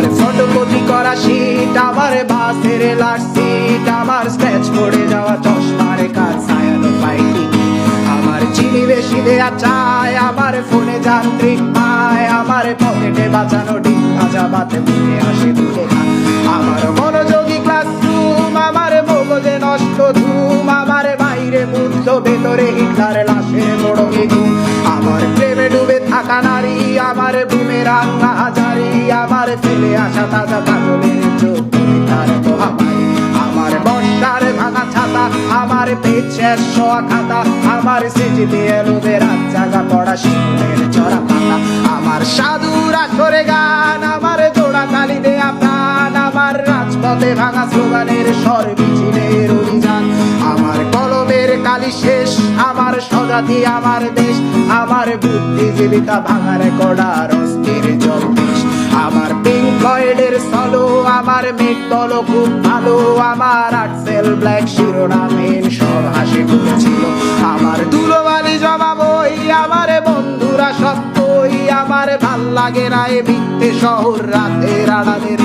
আমার ফটোকপি করা শীট, আমার বাসের লাস্ট সিট, আমার স্ক্র্যাচ পড়ে যাওয়া চশমার কাজ, ছায়ানো পাইনি আমার চিনি বেশি দেয়া চায়, আমার ফোনে যান্ত্রিক পায়, আমার পকেটে বাঁচানো ডিম ভাজা ভাতে মুখে হাসি তুলে খায়। আমার মনোযোগী ক্লাসরুম, আমার মগজে নষ্ট ধুম, আমার বাইরে বুদ্ধ ভেতরে হিটলার লাশের বড় ঘুম। আমার প্রেমে ডুবে থাকা নারী, আমার বুমেরাং হাজারি, আমার ফেলে আসা তাজা কাজলের চোখ তার দোহাই। আমার বর্ষার ভাঙা ছাতা, আমার পেট শেষ শোয়া খাতা, আমার স্মৃতিতে এলোদের রাত জাগা পড়া শিশুদের চড়া পাতা। আমার সাধুর আসরে গান, আমার জোড়া তালি দেয়া প্রাণ, আমার রাজপথে ভাঙা স্লোগানের স্বর মিছিলের অভিযান। আমার কলমের কালি শেষ, আমার স্বজাতি আমার দেশ, আমার বুদ্ধিজীবিতা ভাঙার কড়ার অস্থির জলদেশ। আমার পিঙ্ক ফ্লয়েডের সলো, আমার মেঘ বলো খুব ভালো, আমার আর্টসেল ব্ল্যাক শিরোনামহীন সব হাসি খুলেছিল। আমার ধুলোবালি জমা বই, আমার বন্ধুরা সত্যই, আমার ভাল লাগে না এ মিথ্যে শহর রাতের আড়ালের